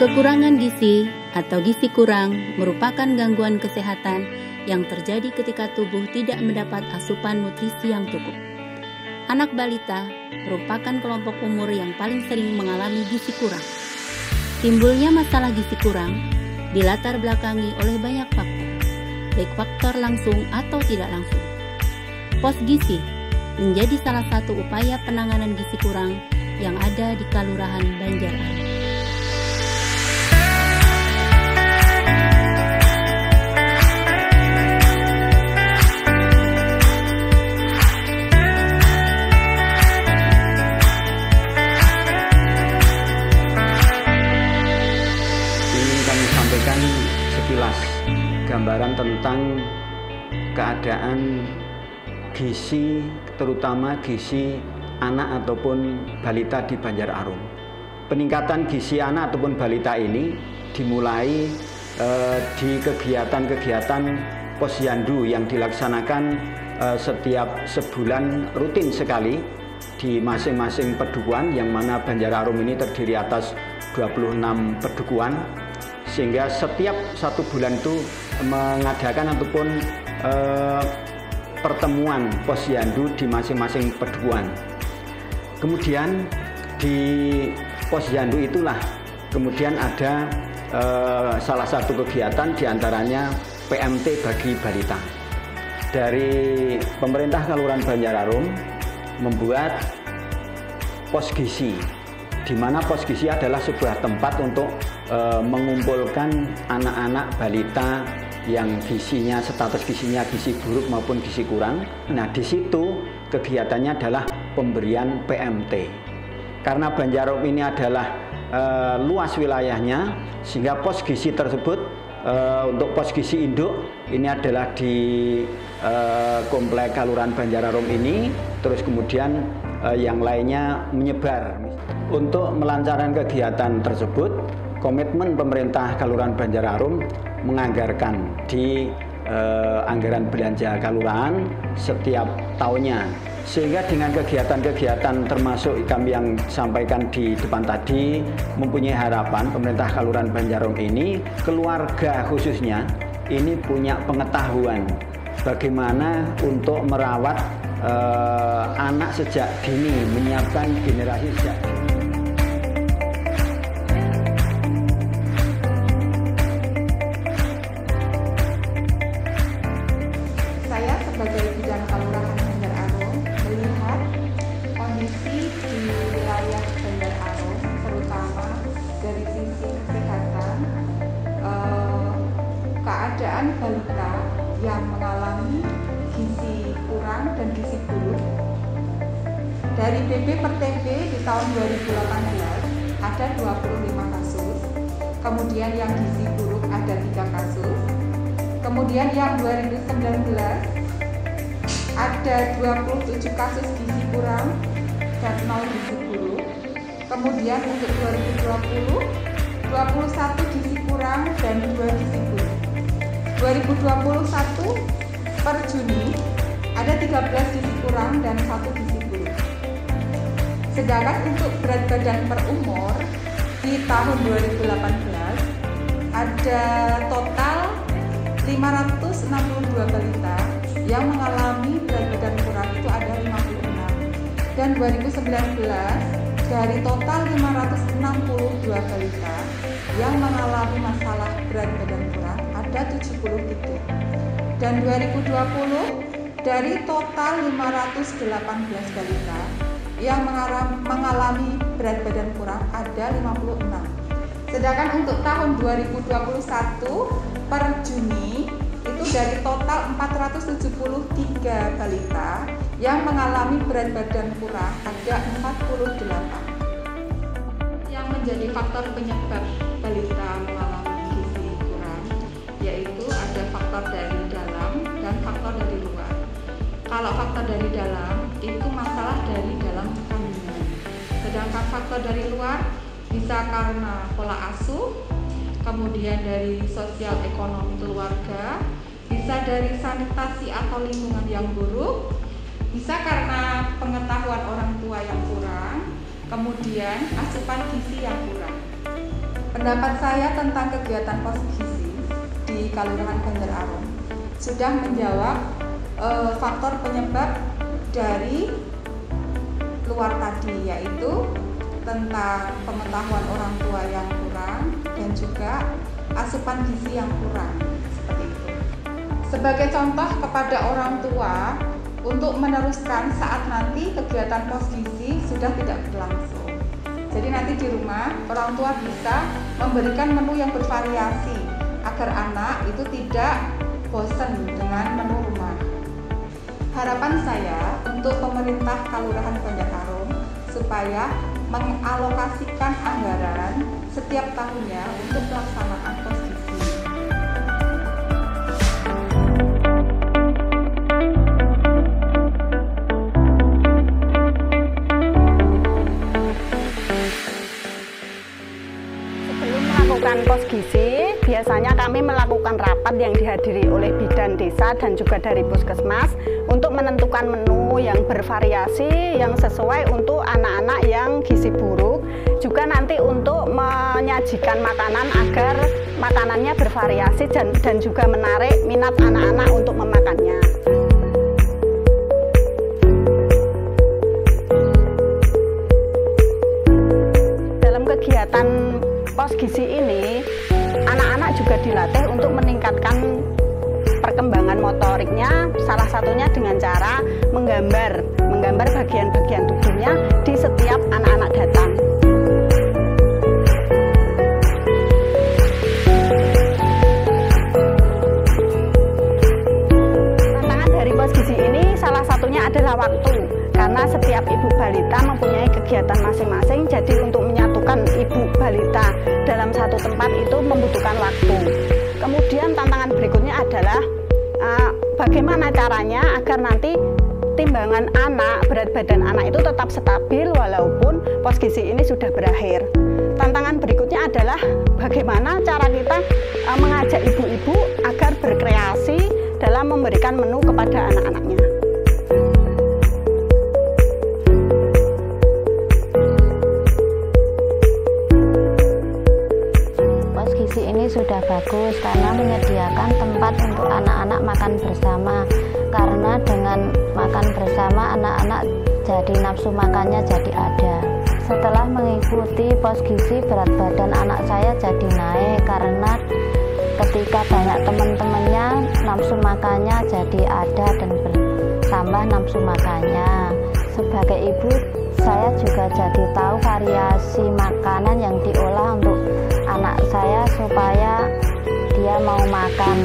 Kekurangan gizi atau gizi kurang merupakan gangguan kesehatan yang terjadi ketika tubuh tidak mendapat asupan nutrisi yang cukup. Anak balita merupakan kelompok umur yang paling sering mengalami gizi kurang. Timbulnya masalah gizi kurang dilatar belakangi oleh banyak faktor, baik faktor langsung atau tidak langsung. Pos gizi menjadi salah satu upaya penanganan gizi kurang yang ada di Kelurahan Banjararom. Sampaikan sekilas gambaran tentang keadaan gizi, terutama gizi anak ataupun balita di Banjararom. Peningkatan gizi anak ataupun balita ini dimulai di kegiatan-kegiatan posyandu yang dilaksanakan setiap sebulan rutin sekali di masing-masing pedukuhan, yang mana Banjararom ini terdiri atas 26 pedukuhan, sehingga setiap satu bulan itu mengadakan ataupun pertemuan posyandu di masing-masing pedukuhan. Kemudian di posyandu itulah kemudian ada salah satu kegiatan diantaranya PMT bagi balita. Dari pemerintah Kelurahan Banjararom membuat pos gizi, di mana pos gizi adalah sebuah tempat untuk mengumpulkan anak-anak balita yang gizinya, status gizinya gizi buruk maupun gizi kurang. Nah, di situ kegiatannya adalah pemberian PMT. Karena Banjararom ini adalah luas wilayahnya, sehingga pos gizi tersebut untuk pos gizi induk ini adalah di komplek Kelurahan Banjararom ini, terus kemudian yang lainnya menyebar. Untuk melancarkan kegiatan tersebut, komitmen pemerintah Kelurahan Banjararom menganggarkan di anggaran belanja kelurahan setiap tahunnya. Sehingga dengan kegiatan-kegiatan termasuk kami yang sampaikan di depan tadi, mempunyai harapan pemerintah Kelurahan Banjararom ini, keluarga khususnya, ini punya pengetahuan bagaimana untuk merawat anak sejak dini, menyiapkan generasi sejak dini. Sebagai bidang Kelurahan Banjararom melihat kondisi di wilayah Banjararom, terutama dari sisi kesehatan, keadaan balita yang mengalami gizi kurang dan gizi buruk. Dari BB per TB di tahun 2018 ada 25 kasus, kemudian yang gizi buruk ada 3 kasus, kemudian yang 2019 ada 27 kasus gizi kurang dan 0 gizi buruk. Kemudian untuk 2020, 21 gizi kurang dan 2 gizi buruk. 2021 per Juni ada 13 gizi kurang dan 1 gizi buruk. Sedangkan untuk berat badan per umur di tahun 2018 ada total 562 balita yang mengalami berat badan kurang itu ada 56, dan 2019 dari total 562 balita yang mengalami masalah berat badan kurang ada 73, dan 2020 dari total 518 balita yang mengalami berat badan kurang ada 56. Sedangkan untuk tahun 2021 per Juni itu dari total 473 balita yang mengalami berat badan kurang ada 48. Yang menjadi faktor penyebab balita mengalami gizi kurang yaitu ada faktor dari dalam dan faktor dari luar. Kalau faktor dari dalam itu masalah dari dalam kandungan. Sedangkan faktor dari luar bisa karena pola asuh, kemudian dari sosial ekonomi keluarga, bisa dari sanitasi atau lingkungan yang buruk, bisa karena pengetahuan orang tua yang kurang, kemudian asupan gizi yang kurang. pendapat saya tentang kegiatan pos gizi di Kelurahan Banjar Arum sudah menjawab faktor penyebab dari luar tadi, yaitu tentang pengetahuan orang tua yang kurang dan juga asupan gizi yang kurang, seperti itu. Sebagai contoh kepada orang tua untuk meneruskan saat nanti kegiatan pos gizi sudah tidak berlangsung. Jadi nanti di rumah orang tua bisa memberikan menu yang bervariasi agar anak itu tidak bosan dengan menu rumah. Harapan saya untuk pemerintah Kelurahan Banjar Arum supaya mengalokasikan anggaran setiap tahunnya untuk pelaksanaan pos gizi. Sebelum melakukan pos gizi, biasanya kami melakukan rapat yang dihadiri oleh bidan desa dan juga dari puskesmas untuk menentukan menu yang bervariasi yang sesuai untuk anak-anak yang gizi buruk, juga nanti untuk menyajikan makanan agar makanannya bervariasi dan juga menarik minat anak-anak untuk memakannya. Dalam kegiatan pos gizi ini, anak-anak juga dilatih untuk meningkatkan perkembangan motoriknya, salah satunya dengan cara menggambar bagian-bagian tubuhnya di setiap anak-anak datang. Tantangan dari pos gizi ini salah satunya adalah waktu, karena setiap ibu balita mempunyai kegiatan masing-masing, jadi untuk menyatukan ibu balita dalam satu tempat itu membutuhkan waktu. Kemudian tantangan berikutnya adalah bagaimana caranya agar nanti timbangan anak, berat badan anak itu tetap stabil walaupun pos gizi ini sudah berakhir. Tantangan berikutnya adalah bagaimana cara kita mengajak ibu-ibu agar berkreasi dalam memberikan menu kepada anak-anaknya. Ini sudah bagus karena menyediakan tempat untuk anak-anak makan bersama, karena dengan makan bersama anak-anak jadi nafsu makannya jadi ada. Setelah mengikuti pos gizi, berat badan anak saya jadi naik karena ketika banyak teman-temannya nafsu makannya jadi ada dan bertambah nafsu makannya. Sebagai ibu, saya juga jadi tahu variasi makanan yang diolah untuk anak saya supaya dia mau makan.